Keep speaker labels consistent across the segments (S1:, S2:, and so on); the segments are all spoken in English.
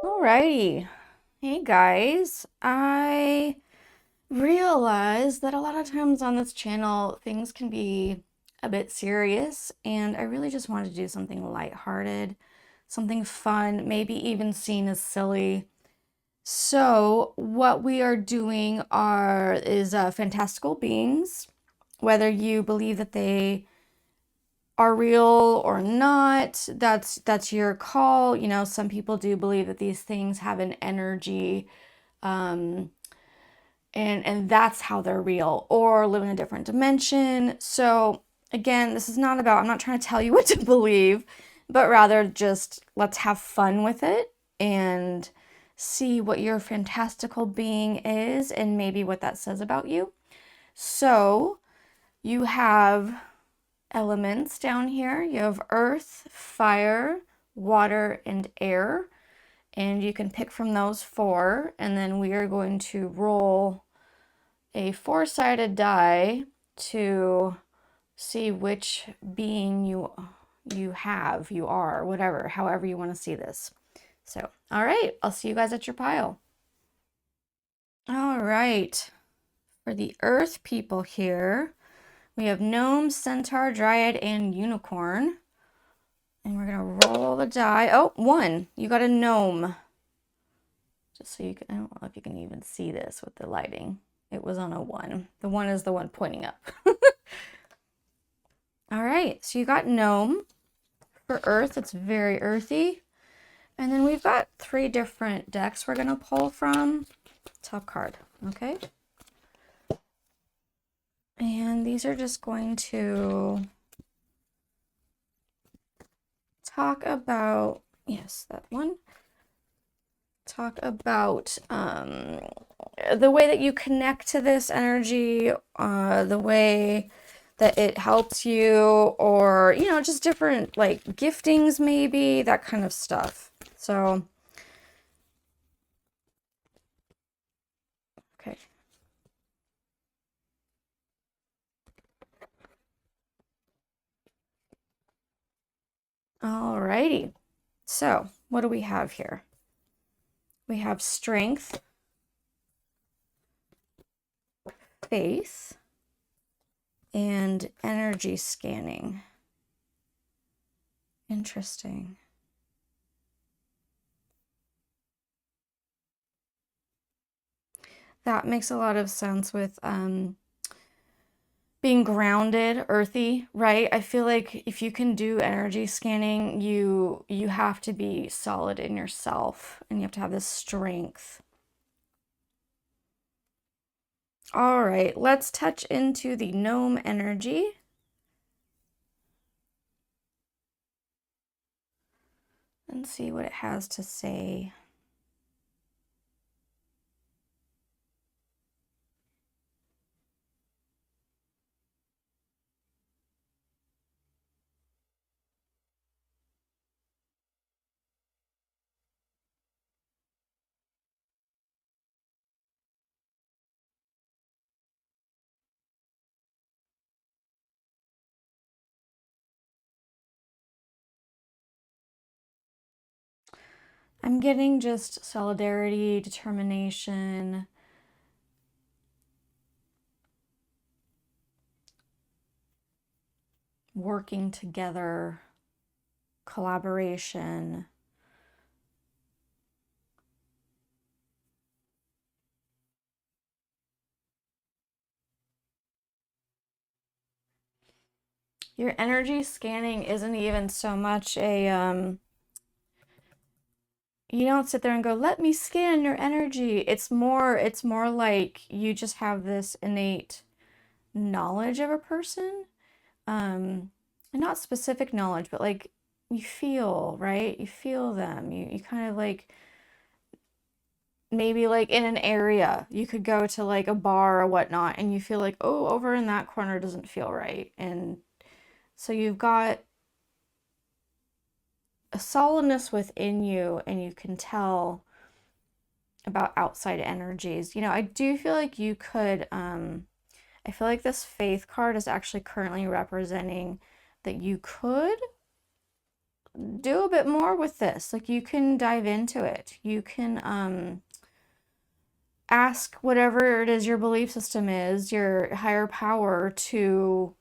S1: Alrighty. Hey guys, I realize that a lot of times on this channel things can be a bit serious, and I really just wanted to do something lighthearted, something fun, maybe even seen as silly. So, what we are doing is fantastical beings, whether you believe that they are real or not, that's your call. Some people do believe that these things have an energy, um, and that's how they're real, or live in a different dimension. So again, this is not about, I'm not trying to tell you what to believe, but rather just let's have fun with it and see what your fantastical being is and maybe what that says about you. So you have elements down here. You have earth, fire, water, and air. And you can pick from those four. And then we are going to roll a four-sided die to see which being you are, whatever, however you want to see this. So, all right, I'll see you guys at your pile. All right, for the earth people here, we have gnome, centaur, dryad, and unicorn. And we're gonna roll the die. Oh, one. You got a gnome. Just so you can, I don't know if you can even see this with the lighting. It was on a one. The one is the one pointing up. All right, so you got gnome. For earth, it's very earthy. And then we've got three different decks we're gonna pull from. Top card, okay? And these are just going to talk about, yes, that one. Talk about the way that you connect to this energy, the way that it helps you, or, just different like giftings, maybe that kind of stuff. So, okay. Alrighty. So, what do we have here? We have strength, faith, and energy scanning. Interesting. That makes a lot of sense with being grounded, earthy, right? I feel like if you can do energy scanning, you have to be solid in yourself and you have to have this strength. All right, let's touch into the gnome energy. And see what it has to say. I'm getting just solidarity, determination, working together, collaboration. Your energy scanning isn't even so much a you don't sit there and go, let me scan your energy. It's more like you just have this innate knowledge of a person. And not specific knowledge, but like you feel, right? You feel them. You kind of like, maybe like in an area, you could go to like a bar or whatnot, and you feel like, oh, over in that corner doesn't feel right. And so you've got a solidness within you, and you can tell about outside energies. I do feel like you could, I feel like this faith card is actually currently representing that you could do a bit more with this. Like you can dive into it. You can ask whatever it is your belief system is, your higher power, to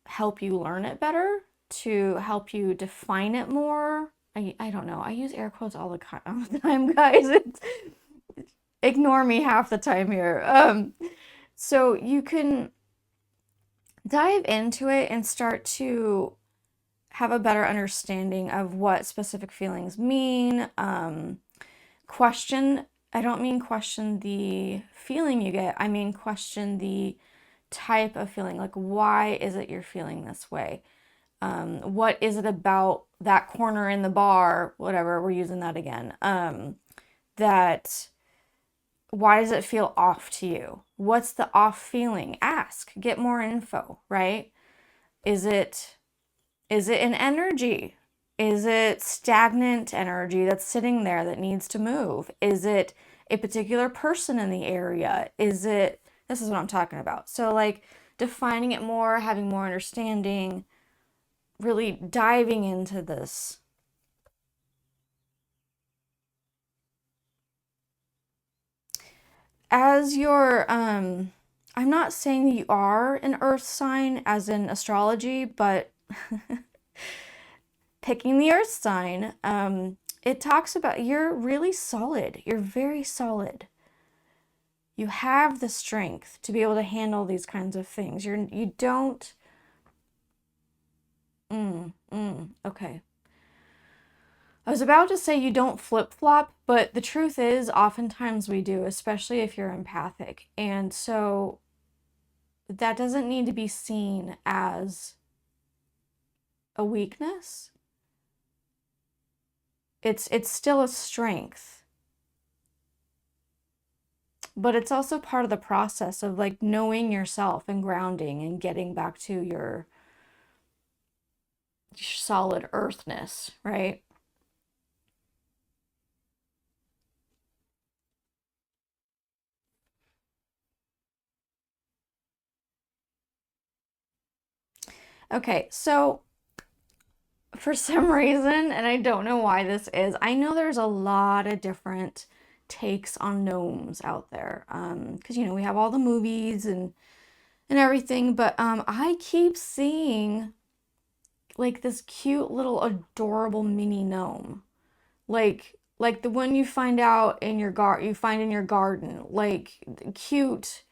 S1: help you learn it better, to help you define it more. I don't know. I use air quotes all the time, guys. Ignore me half the time here. So you can dive into it and start to have a better understanding of what specific feelings mean. Question, I don't mean question the feeling you get, I mean question the type of feeling. Like, why is it you're feeling this way? What is it about that corner in the bar, whatever, we're using that again, that why does it feel off to you? What's the off feeling? Ask, get more info, right? Is it an energy? Is it stagnant energy that's sitting there that needs to move? Is it a particular person in the area? This is what I'm talking about. So, like, defining it more, having more understanding, really diving into this. As your, I'm not saying that you are an earth sign as in astrology, but picking the earth sign, it talks about you're really solid. You're very solid. You have the strength to be able to handle these kinds of things. You don't. Okay. I was about to say you don't flip flop, but the truth is, oftentimes we do, especially if you're empathic. And so that doesn't need to be seen as a weakness. It's still a strength, but it's also part of the process of like knowing yourself and grounding and getting back to your solid earthness, right? Okay, so for some reason, and I don't know why this is, I know there's a lot of different takes on gnomes out there. Because you know, we have all the movies and everything, but I keep seeing like this cute little adorable mini gnome. Like the one you find out in your you find in your garden. Like cute,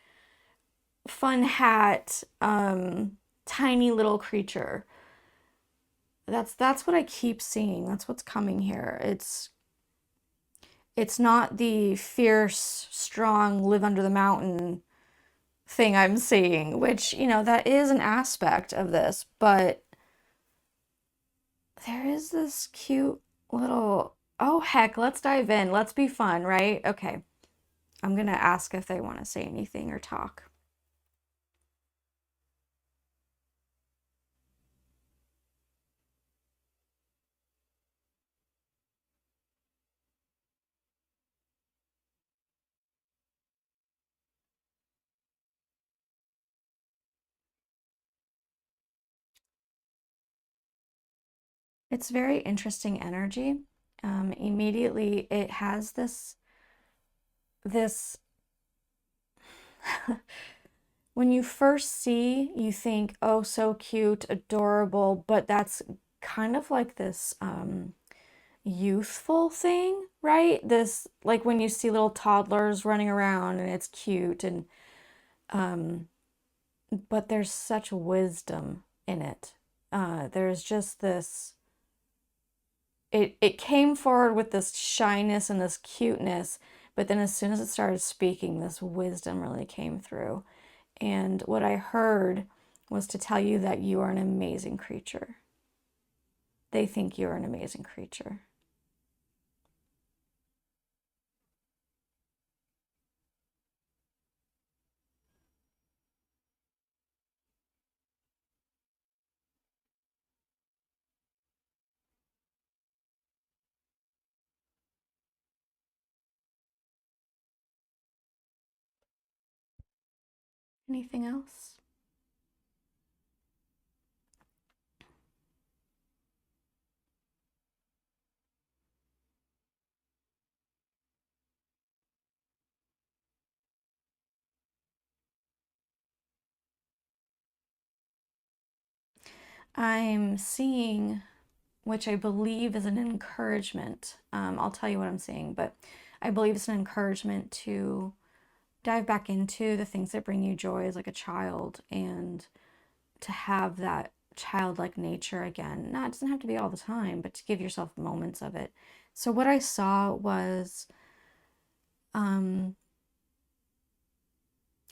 S1: fun hat, tiny little creature. That's what I keep seeing. That's what's coming here. It's not the fierce, strong, live under the mountain thing I'm seeing, which, you know, that is an aspect of this, but there is this cute little, oh heck, let's dive in. Let's be fun, right? Okay. I'm gonna ask if they want to say anything or talk. It's very interesting energy. Immediately it has this when you first see, you think, oh, so cute, adorable, but that's kind of like this youthful thing, right? This, like when you see little toddlers running around and it's cute, and um, but there's such wisdom in it. There's just this, it came forward with this shyness and this cuteness, but then as soon as it started speaking, this wisdom really came through. And what I heard was to tell you that you are an amazing creature. They think you're an amazing creature. Anything else? I'm seeing, which I believe is an encouragement. I'll tell you what I'm seeing, but I believe it's an encouragement to dive back into the things that bring you joy as like a child and to have that childlike nature again. Not, it doesn't have to be all the time, but to give yourself moments of it. So what I saw was um,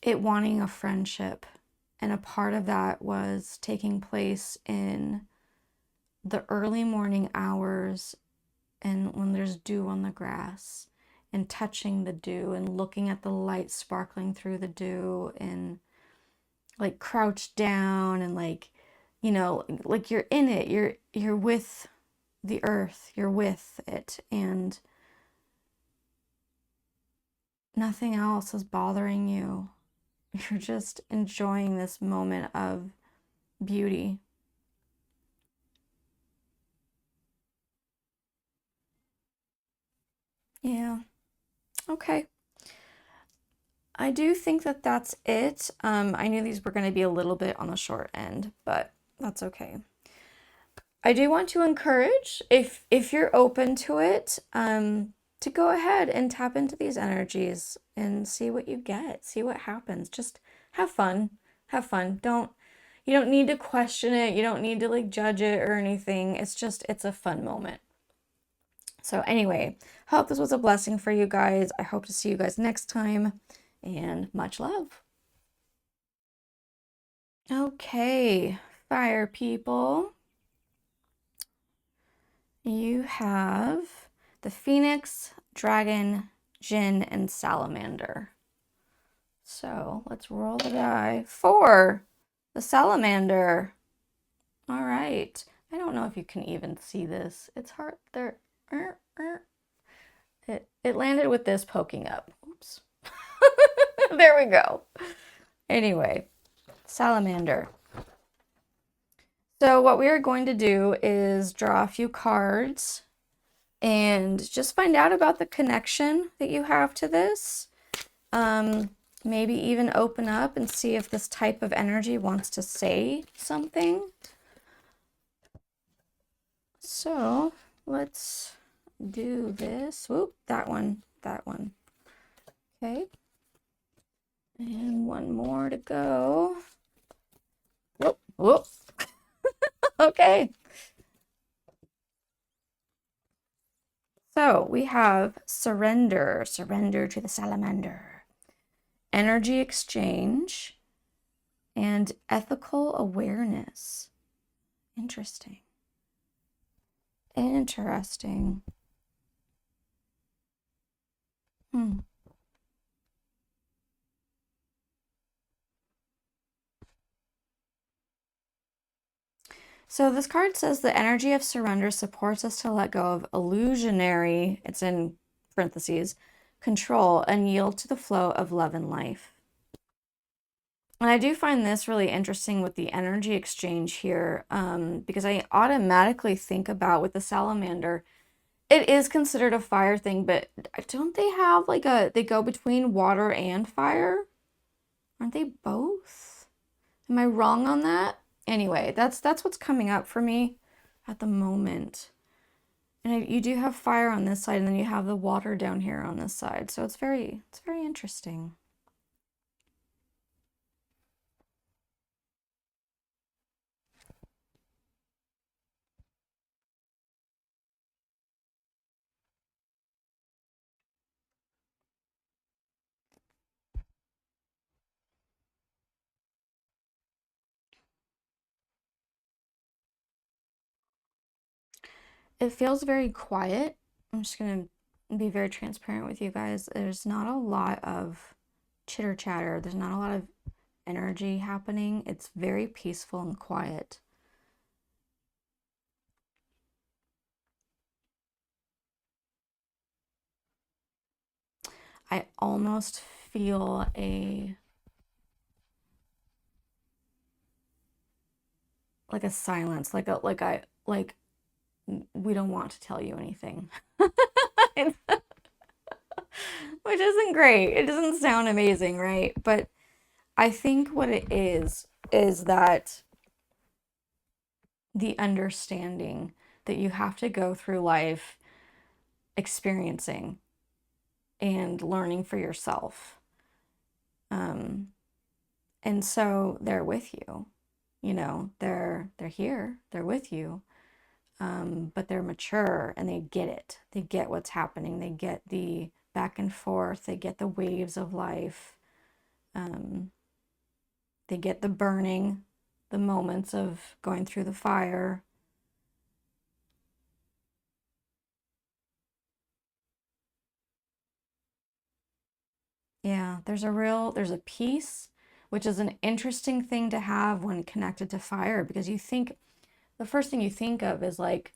S1: it wanting a friendship. And a part of that was taking place in the early morning hours and when there's dew on the grass and touching the dew and looking at the light sparkling through the dew and like crouched down and like, you know, like you're in it, you're with the earth, you're with it, and nothing else is bothering you. You're just enjoying this moment of beauty. Yeah. Okay. I do think that that's it. I knew these were going to be a little bit on the short end, but that's okay. I do want to encourage, if you're open to it, to go ahead and tap into these energies and see what you get, see what happens. Just have fun. Have fun. You don't need to question it. You don't need to like judge it or anything. It's a fun moment. So anyway, hope this was a blessing for you guys. I hope to see you guys next time and much love. Okay, fire people. You have the Phoenix, Dragon, Jinn, and Salamander. So let's roll the die. 4, the Salamander. All right. I don't know if you can even see this. It's hard there. It landed with this poking up. Oops. There we go. Anyway, Salamander. So what we are going to do is draw a few cards and just find out about the connection that you have to this. Maybe even open up and see if this type of energy wants to say something. So let's do this. Whoop, that one. Okay. And one more to go. Whoop. Okay. So we have surrender to the salamander, energy exchange, and ethical awareness. Interesting. So this card says the energy of surrender supports us to let go of illusionary, it's in parentheses, control and yield to the flow of love and life. And I do find this really interesting with the energy exchange here, because I automatically think about with the salamander, it is considered a fire thing, but don't they have like they go between water and fire? Aren't they both? Am I wrong on that? Anyway, that's what's coming up for me at the moment. And you do have fire on this side, and then you have the water down here on this side. So it's very interesting. It feels very quiet. I'm just gonna be very transparent with you guys. There's not a lot of chitter chatter. There's not a lot of energy happening. It's very peaceful and quiet. I almost feel like a silence, like we don't want to tell you anything. Which isn't great. It doesn't sound amazing, right? But I think what it is that the understanding that you have to go through life experiencing and learning for yourself. Um, and so they're with you, they're here, they're with you. But they're mature and they get it. They get what's happening. They get the back and forth. They get the waves of life. Um, they get the burning, the moments of going through the fire. Yeah, there's a peace, which is an interesting thing to have when connected to fire because the first thing you think of is like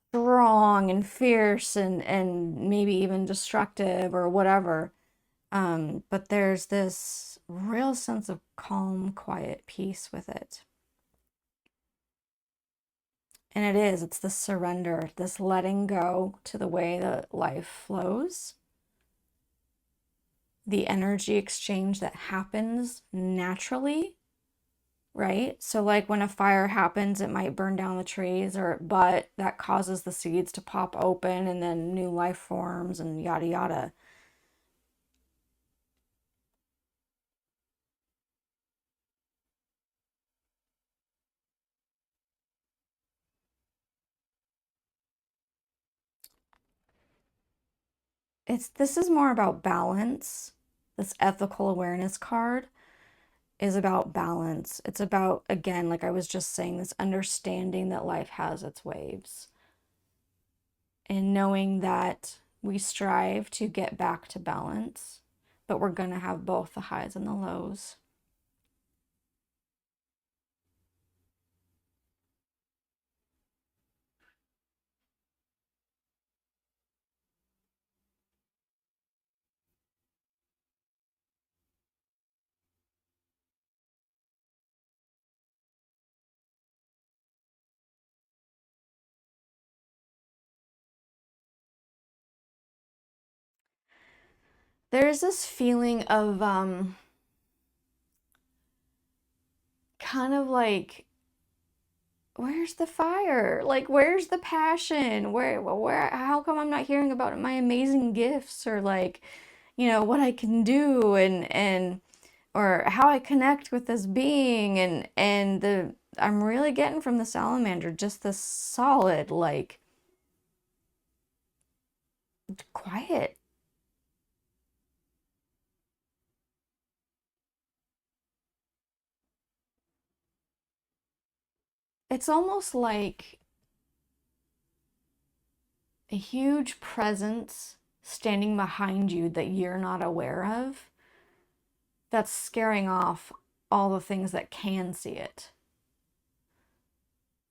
S1: strong and fierce and maybe even destructive or whatever. But there's this real sense of calm, quiet peace with it. And it's this surrender, this letting go to the way that life flows, the energy exchange that happens naturally, right? So, like when a fire happens, it might burn down the trees, but that causes the seeds to pop open and then new life forms and yada yada. This is more about balance. This ethical awareness card is about balance. It's about, again, like I was just saying, this understanding that life has its waves and knowing that we strive to get back to balance, but we're going to have both the highs and the lows. There's this feeling of kind of like, where's the fire? Like, where's the passion? How come I'm not hearing about my amazing gifts or like, what I can do and or how I connect with this being and the I'm really getting from the salamander just this solid like quiet. It's almost like a huge presence standing behind you that you're not aware of that's scaring off all the things that can see it.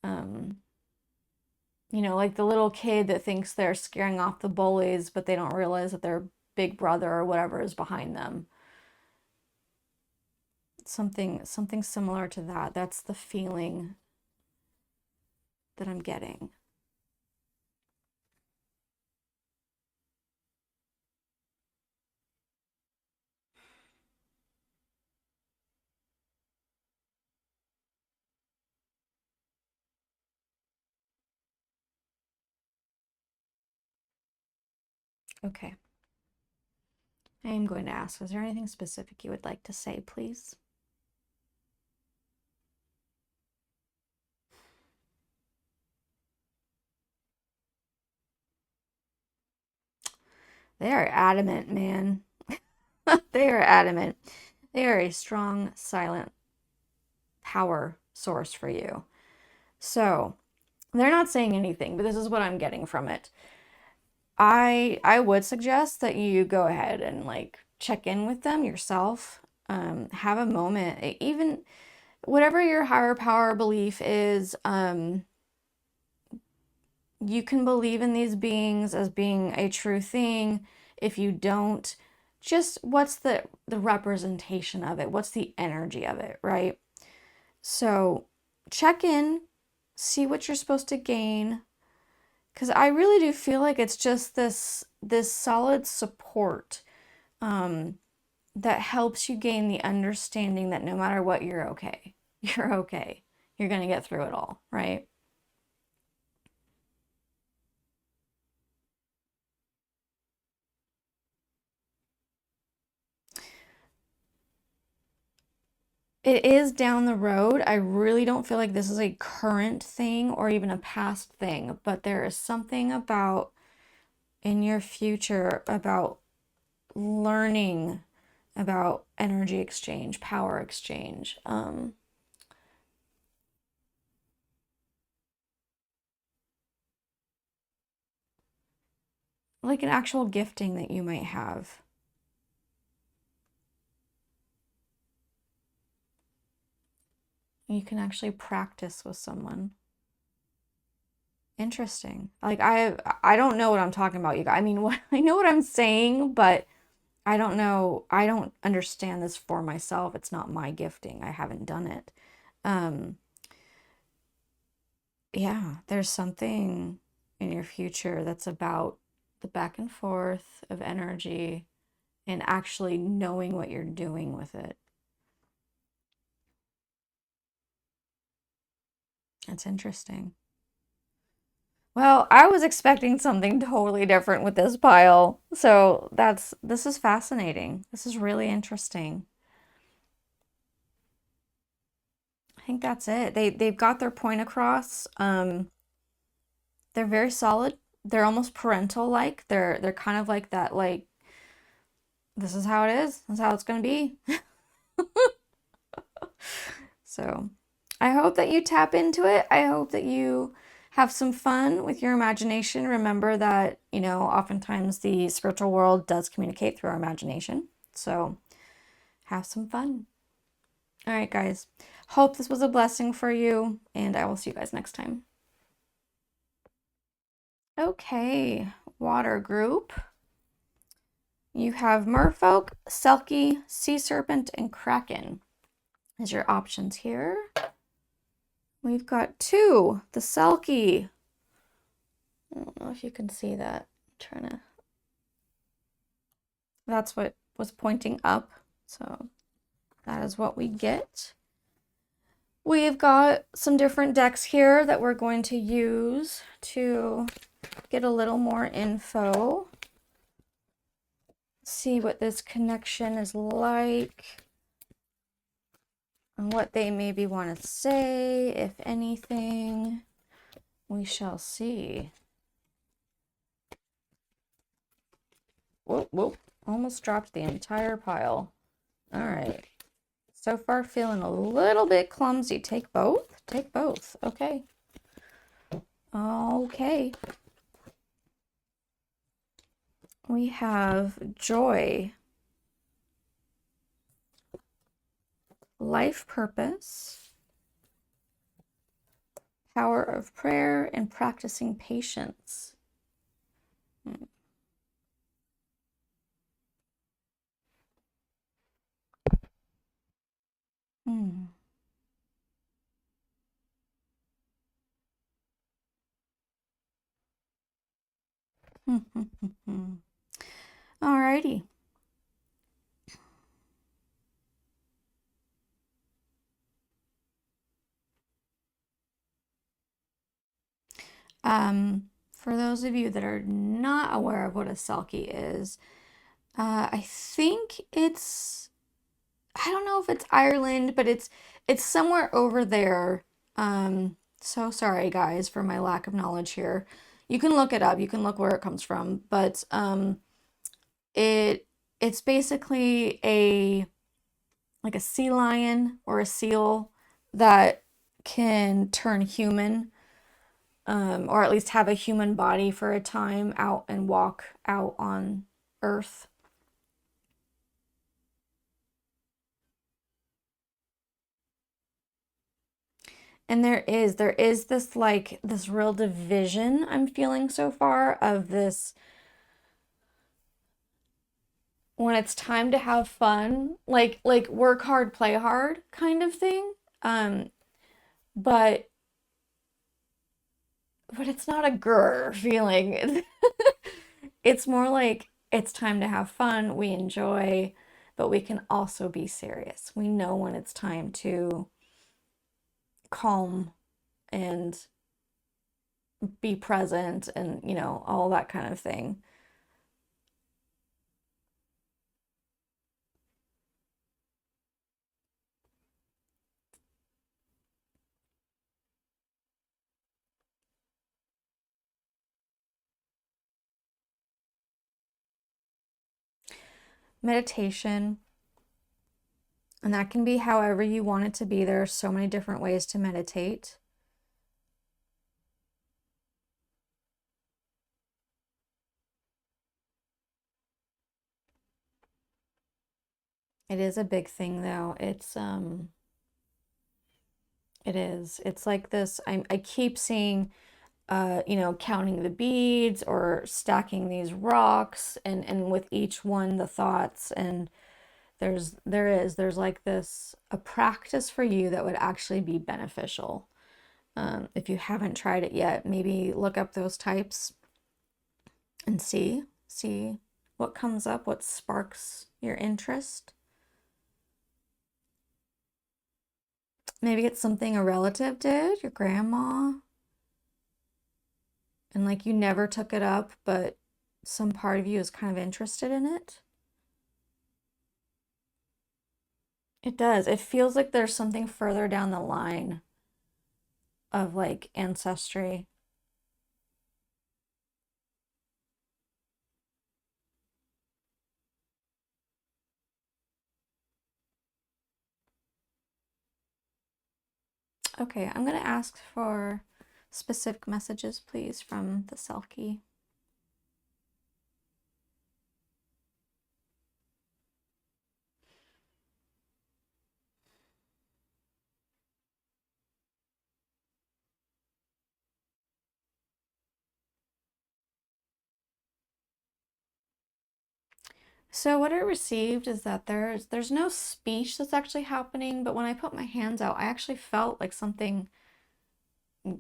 S1: Um, like the little kid that thinks they're scaring off the bullies, but they don't realize that their big brother or whatever is behind them. Something similar to that. That's the feeling that I'm getting. Okay. I am going to ask, is there anything specific you would like to say, please? They are adamant, man. They are adamant. They are a strong, silent power source for you. So, they're not saying anything, but this is what I'm getting from it. I would suggest that you go ahead and like check in with them yourself. Have a moment, even whatever your higher power belief is. You can believe in these beings as being a true thing. If you don't, just what's the representation of it? What's the energy of it, right? So check in, see what you're supposed to gain, because I really do feel like it's just this solid support um, that helps you gain the understanding that no matter what, you're okay. You're okay. you're going to get through it all, right? It is down the road. I really don't feel like this is a current thing or even a past thing, but there is something about in your future about learning about energy exchange, power exchange, like an actual gifting that you might have. You can actually practice with someone. Interesting. Like I don't know what I'm talking about, you guys. I mean, what I know what I'm saying, but I don't know. I don't understand this for myself. It's not my gifting. I haven't done it. Um, yeah, there's something in your future that's about the back and forth of energy and actually knowing what you're doing with it. That's interesting. Well, I was expecting something totally different with this pile. So this is fascinating. This is really interesting. I think that's it. They've got their point across. They're very solid. They're almost parental like. They're kind of like that, like, this is how it is. This is how it's gonna be. So I hope that you tap into it. I hope that you have some fun with your imagination. Remember that, oftentimes the spiritual world does communicate through our imagination. So have some fun. All right, guys. Hope this was a blessing for you, and I will see you guys next time. Okay, water group. You have merfolk, selkie, sea serpent, and kraken as your options here. We've got two, the selkie. I don't know if you can see that. I'm trying to. That's what was pointing up. So that is what we get. We've got some different decks here that we're going to use to get a little more info. See what this connection is like and what they maybe want to say, if anything. We shall see. Whoop, whoop. Almost dropped the entire pile. All right. So far, feeling a little bit clumsy. Take both? Take both. Okay. Okay. We have joy, life purpose, power of prayer, and practicing patience. Hmm. Alrighty. For those of you that are not aware of what a selkie is, I think I don't know if it's Ireland, but it's somewhere over there. So sorry guys for my lack of knowledge here. You can look it up. You can look where it comes from, but it it's basically a like a sea lion or a seal that can turn human, or at least have a human body for a time out and walk out on Earth. And there is this like this real division I'm feeling so far of this when it's time to have fun, like work hard, play hard kind of thing. Um, but it's not a grr feeling. It's more like it's time to have fun, we enjoy, but we can also be serious. We know when it's time to calm and be present and, all that kind of thing. Meditation, and that can be however you want it to be. There are so many different ways to meditate. It is a big thing though. It is. It's like this. I keep seeing, counting the beads or stacking these rocks, and with each one the thoughts. And there's like this a practice for you that would actually be beneficial. If you haven't tried it yet, maybe look up those types and see what comes up, what sparks your interest. Maybe it's something a relative did, your grandma, and like you never took it up, but some part of you is kind of interested in it. It does. It feels like there's something further down the line of like ancestry. Okay, I'm going to ask for specific messages, please, from the self key. So what I received is that there's no speech that's actually happening, but when I put my hands out, I actually felt like something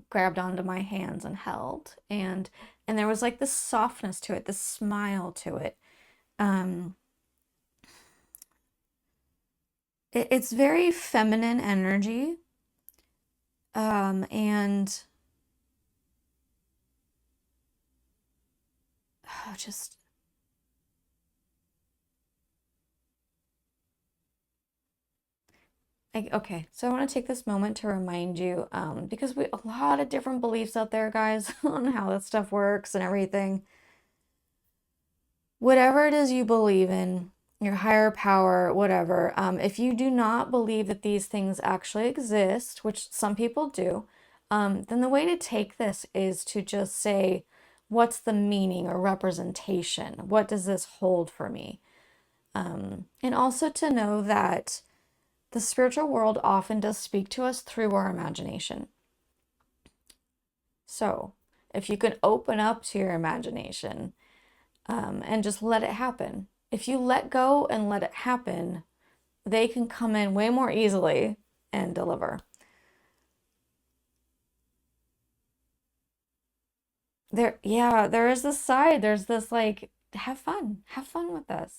S1: grabbed onto my hands and held, and there was like this softness to it, this smile to it. Um, it's very feminine energy, and just okay, so I want to take this moment to remind you, because we a lot of different beliefs out there, guys, on how that stuff works and everything. Whatever it is you believe in, your higher power, whatever, if you do not believe that these things actually exist, which some people do, then the way to take this is to just say, what's the meaning or representation? What does this hold for me? And also to know that the spiritual world often does speak to us through our imagination. So if you can open up to your imagination, and just let it happen. If you let go and let it happen, they can come in way more easily and deliver. There is this side, there's this like, have fun with this.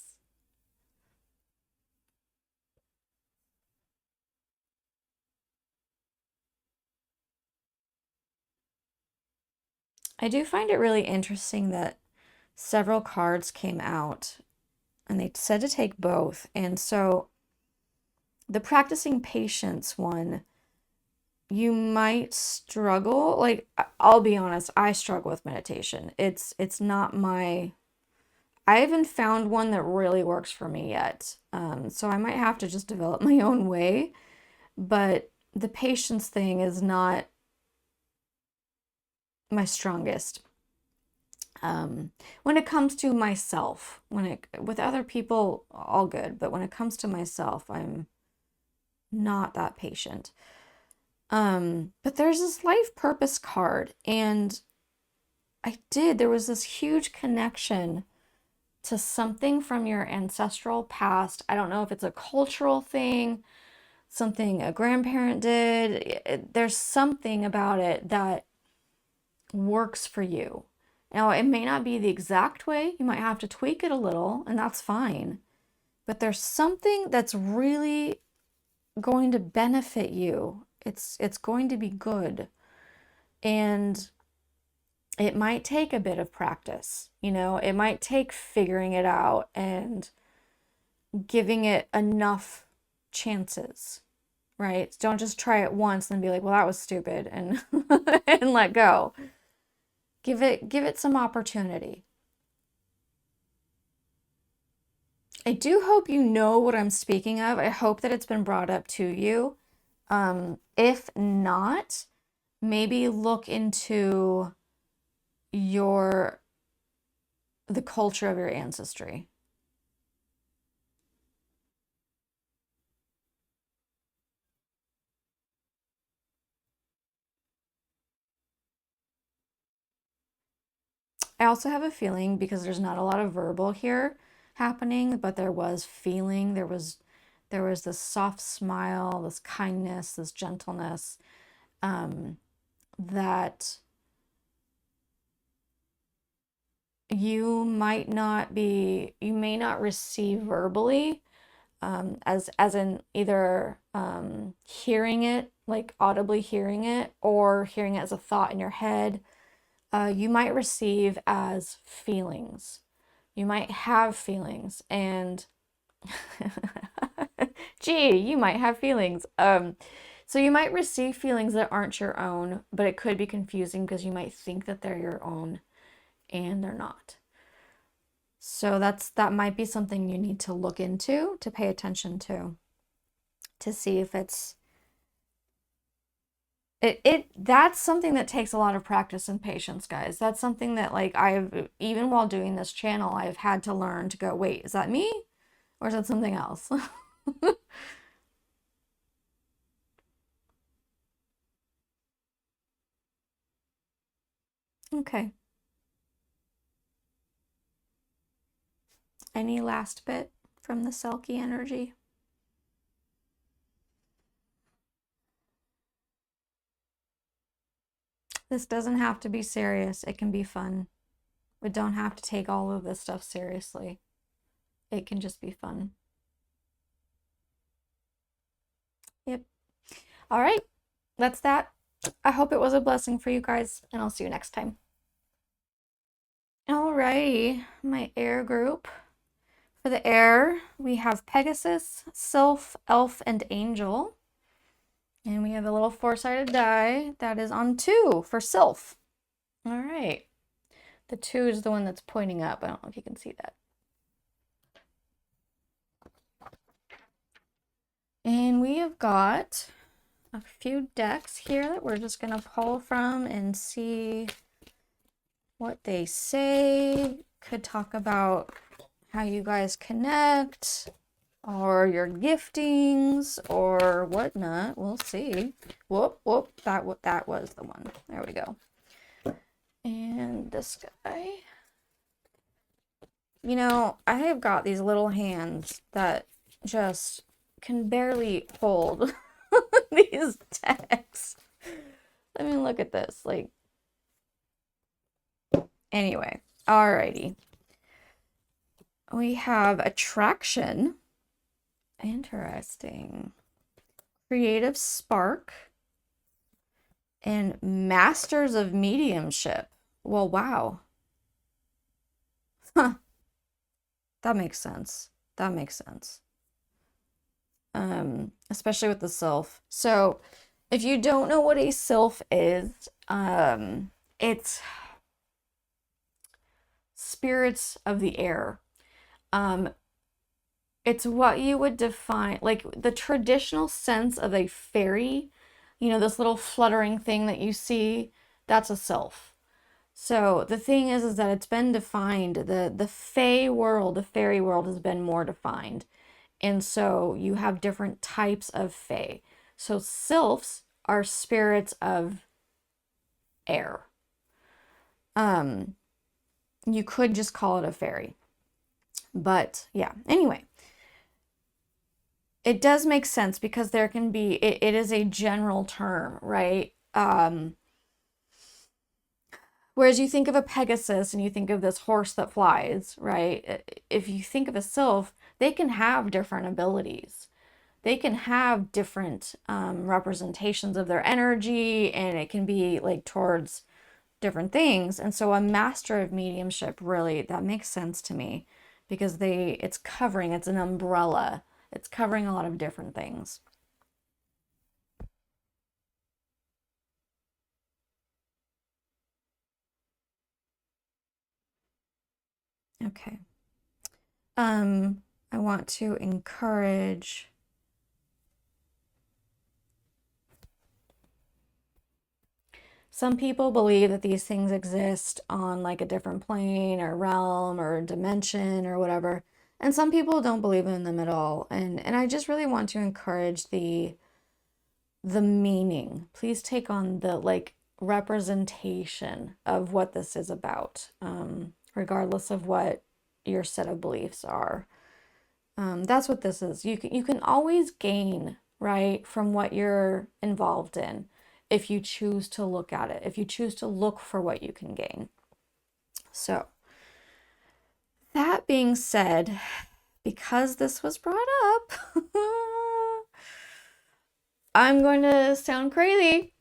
S1: I do find it really interesting that several cards came out and they said to take both. And so the practicing patience one, you might struggle. Like, I'll be honest, I struggle with meditation. It's not my, I haven't found one that really works for me yet. So I might have to just develop my own way. But the patience thing is not my strongest. When it comes to myself, with other people, all good. But when it comes to myself, I'm not that patient. But there's this life purpose card, and there was this huge connection to something from your ancestral past. I don't know if it's a cultural thing, something a grandparent did. There's something about it that works for you. Now, it may not be the exact way. You might have to tweak it a little, and that's fine. But there's something that's really going to benefit you It's going to be good. And it might take a bit of practice, you know, it might take figuring it out and giving it enough chances, right? Don't just try it once and be like, well, that was stupid, and and let go. Give it some opportunity. I do hope you know what I'm speaking of. I hope that it's been brought up to you. If not, maybe look into your the culture of your ancestry. I also have a feeling, because there's not a lot of verbal here happening, but there was feeling. There was this soft smile, this kindness, this gentleness, um, that you may not receive verbally, as in either hearing it, like audibly hearing it, or hearing it as a thought in your head. You might receive as feelings. You might have feelings, and gee, you might have feelings. So you might receive feelings that aren't your own, but it could be confusing because you might think that they're your own and they're not. So that might be something you need to look into, to pay attention to see if that's something that takes a lot of practice and patience, guys. That's something that, like, I've, even while doing this channel, I've had to learn to go, wait, is that me? Or is that something else? Okay. Any last bit from the Selkie energy? This doesn't have to be serious. It can be fun. We don't have to take all of this stuff seriously. It can just be fun. Yep. All right. That's that. I hope it was a blessing for you guys, and I'll see you next time. Alrighty, my air group. For the air, we have Pegasus, Sylph, Elf, and Angel. And we have a little four-sided die that is on 2 for Sylph. All right. The 2 is the one that's pointing up. I don't know if you can see that. And we have got a few decks here that we're just going to pull from and see what they say. Could talk about how you guys connect, or your giftings, or whatnot. We'll see. Whoop, whoop. That was the one. There we go. And this guy. You know, I have got these little hands that just can barely hold these decks. I mean, look at this. Like, anyway, alrighty. We have Attraction. Interesting. Creative Spark. And Masters of Mediumship. Well, wow. Huh. That makes sense. That makes sense. Especially with the sylph. So, if you don't know what a sylph is, it's spirits of the air. It's what you would define, like the traditional sense of a fairy, you know, this little fluttering thing that you see, that's a sylph. So the thing is that it's been defined, the fae world, the fairy world has been more defined. And so you have different types of fae. So sylphs are spirits of air. You could just call it a fairy. But yeah, anyway. It does make sense because there can be, it is a general term, right? Whereas you think of a Pegasus and you think of this horse that flies, right? If you think of a sylph, they can have different abilities. they can have different representations of their energy, and it can be like towards different things. And so a master of mediumship, really, that makes sense to me because it's covering, it's an umbrella. It's covering a lot of different things. Okay. I want to encourage some people believe that these things exist on like a different plane or realm or dimension or whatever. And some people don't believe in them at all. And I just really want to encourage the meaning. Please take on the like representation of what this is about, regardless of what your set of beliefs are. That's what this is. You can always gain, right, from what you're involved in if you choose to look at it, if you choose to look for what you can gain. So, that being said, because this was brought up, I'm going to sound crazy,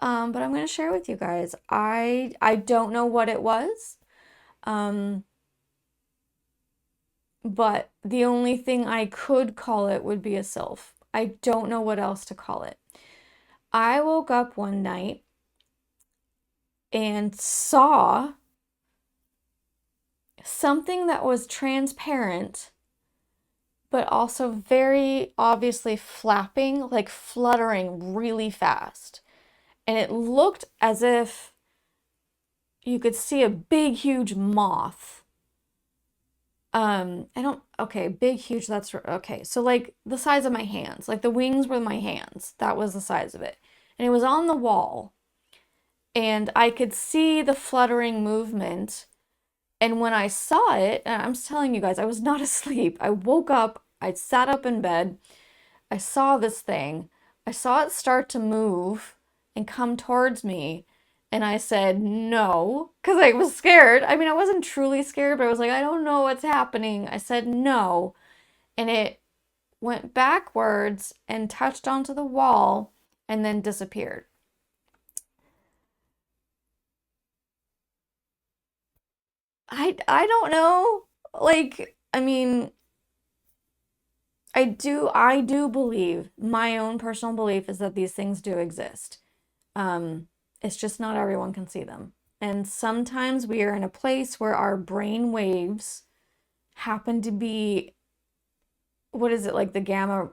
S1: but I'm going to share with you guys. I don't know what it was, but the only thing I could call it would be a sylph. I don't know what else to call it. I woke up one night and saw something that was transparent, but also very obviously flapping, like fluttering really fast. And it looked as if you could see a big, huge moth. Okay, big, huge, that's, okay. So like the size of my hands, like the wings were my hands. That was the size of it. And it was on the wall. And I could see the fluttering movement. And when I saw it, and I'm telling you guys, I was not asleep. I woke up, I sat up in bed, I saw this thing. I saw it start to move and come towards me. And I said, no, because I was scared. I mean, I wasn't truly scared, but I was like, I don't know what's happening. I said, no. And it went backwards and touched onto the wall and then disappeared. I don't know. Like, I mean, I do believe, my own personal belief is that these things do exist. It's just not everyone can see them. And sometimes we are in a place where our brain waves happen to be, what is it, like the gamma?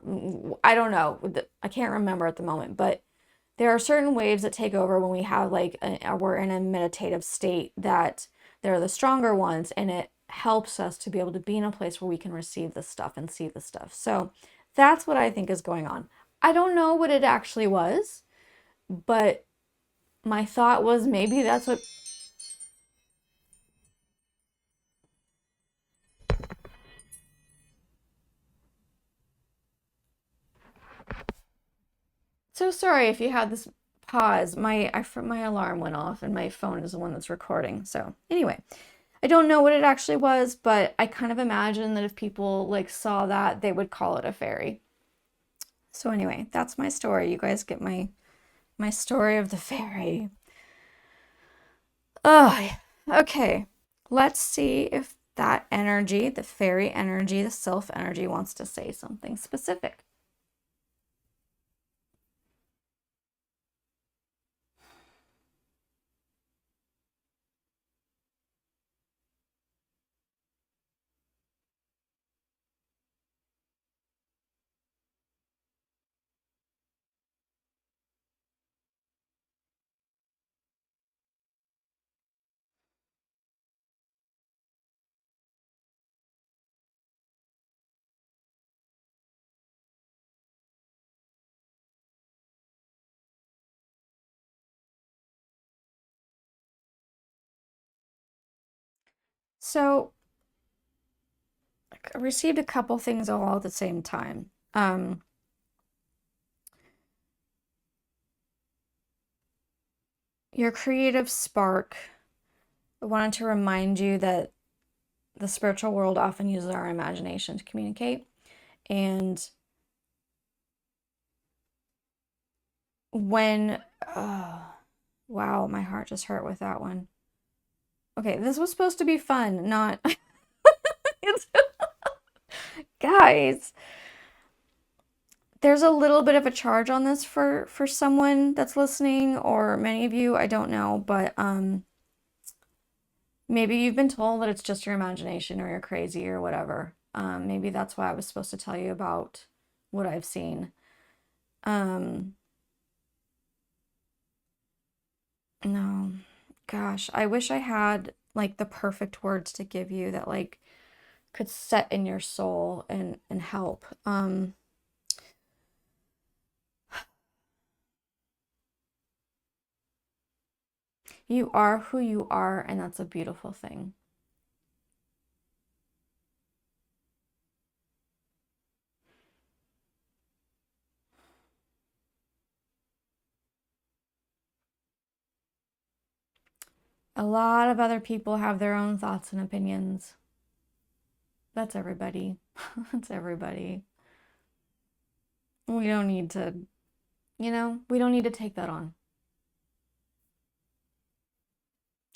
S1: I don't know. I can't remember at the moment, but there are certain waves that take over when we have like we're in a meditative state, that they're the stronger ones, and it helps us to be able to be in a place where we can receive the stuff and see the stuff. So that's what I think is going on. I don't know what it actually was, but my thought was maybe that's what. So sorry if you had this pause. My alarm went off, and my phone is the one that's recording. So anyway, I don't know what it actually was, but I kind of imagine that if people like saw that, they would call it a fairy. So anyway, that's my story. You guys get my story of the fairy. Oh, okay. Let's see if that energy, the fairy energy, the sylph energy, wants to say something specific. So I received a couple things all at the same time. Your creative spark. I wanted to remind you that the spiritual world often uses our imagination to communicate. And when, wow, my heart just hurt with that one. Okay, this was supposed to be fun, not, it's, guys, there's a little bit of a charge on this for someone that's listening, or many of you, I don't know, but maybe you've been told that it's just your imagination or you're crazy or whatever. Maybe that's why I was supposed to tell you about what I've seen. Um, no, gosh, I wish I had like the perfect words to give you that like could set in your soul and help. You are who you are, and that's a beautiful thing. A lot of other people have their own thoughts and opinions. That's everybody. That's everybody. We don't need to, we don't need to take that on.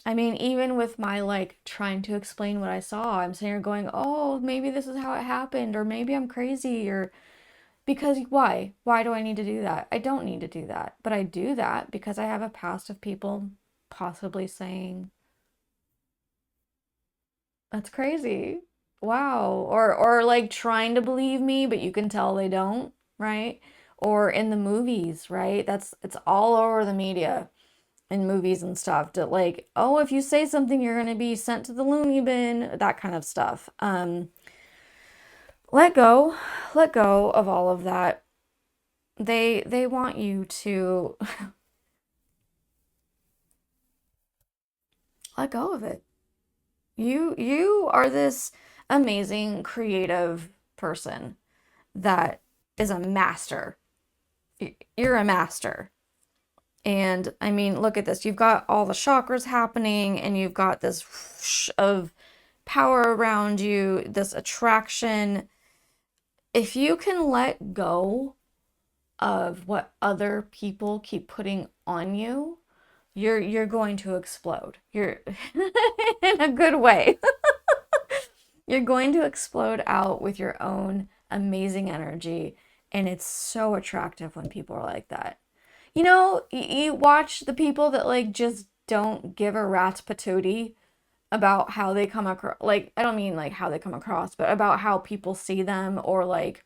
S1: I mean, even with my like trying to explain what I saw, I'm sitting here going, oh, maybe this is how it happened, or maybe I'm crazy, or because why? Why do I need to do that? I don't need to do that. But I do that because I have a past of people possibly saying, that's crazy. Wow. Or like trying to believe me, but you can tell they don't, right? Or in the movies, right? It's all over the media in movies and stuff to like, oh, if you say something, you're gonna be sent to the loony bin, that kind of stuff. Let go, let go of all of that. They want you to let go of it. You are this amazing creative person that is a master. You're a master. And I mean, look at this. You've got all the chakras happening, and you've got this whoosh of power around you, this attraction. If you can let go of what other people keep putting on you, you're going to explode. You're in a good way. You're going to explode out with your own amazing energy, and it's so attractive when people are like that. You watch the people that like just don't give a rat's patootie about how they come across. Like, I don't mean like how they come across, but about how people see them, or like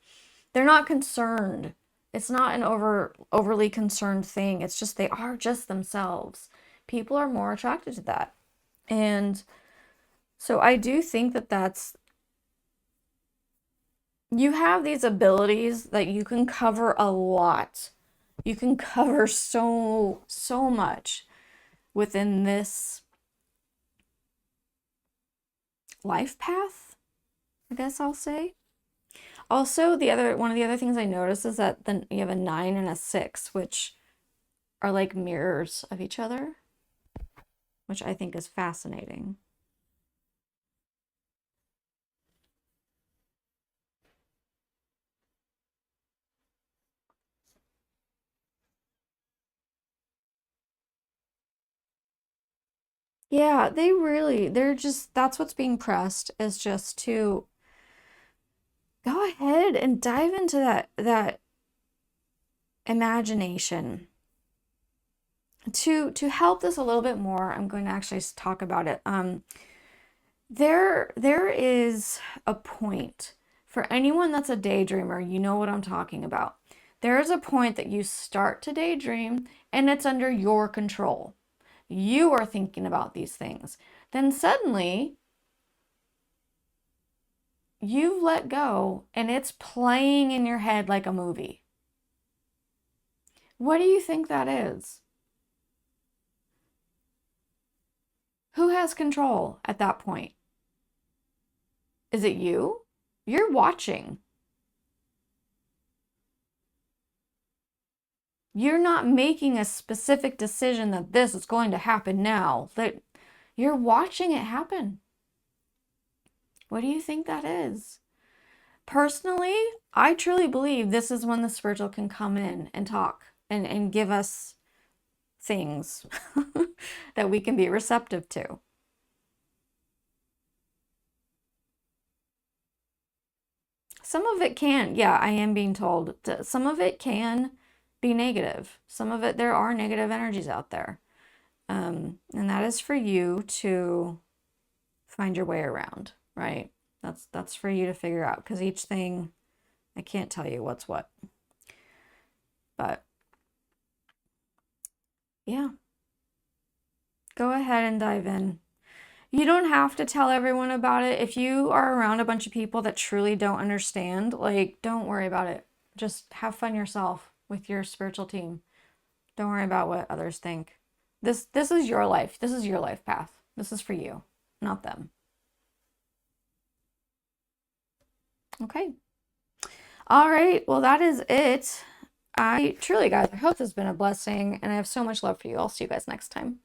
S1: they're not concerned. It's not an overly concerned thing. It's just they are just themselves. People are more attracted to that. And so I do think that that's you have these abilities that you can cover a lot. You can cover so much within this life path, I guess I'll say. Also, the other one of the other things I noticed is that then you have a 9 and a 6, which are like mirrors of each other, which I think is fascinating. Yeah, they're just, that's what's being pressed, is just to go ahead and dive into that imagination. To help this a little bit more, I'm going to actually talk about it. There is a point for anyone that's a daydreamer, you know what I'm talking about. There is a point that you start to daydream and it's under your control. You are thinking about these things. Then suddenly you've let go and it's playing in your head like a movie. What do you think that is? Who has control at that point? Is it you? You're watching. You're not making a specific decision that this is going to happen now. That you're watching it happen. What do you think that is? Personally, I truly believe this is when the spiritual can come in and talk. and give us things that we can be receptive to. Some of it can, yeah, I am being told. Some of it can be negative. Some of it, there are negative energies out there. And that is for you to find your way around, right? That's for you to figure out, because each thing, I can't tell you what's what. But yeah, go ahead and dive in. You don't have to tell everyone about it. If you are around a bunch of people that truly don't understand, like, don't worry about it. Just have fun yourself with your spiritual team. Don't worry about what others think. This is your life. This is your life path. This is for you, not them. Okay. All right. Well, that is it. I truly, guys, I hope this has been a blessing, and I have so much love for you. I'll see you guys next time.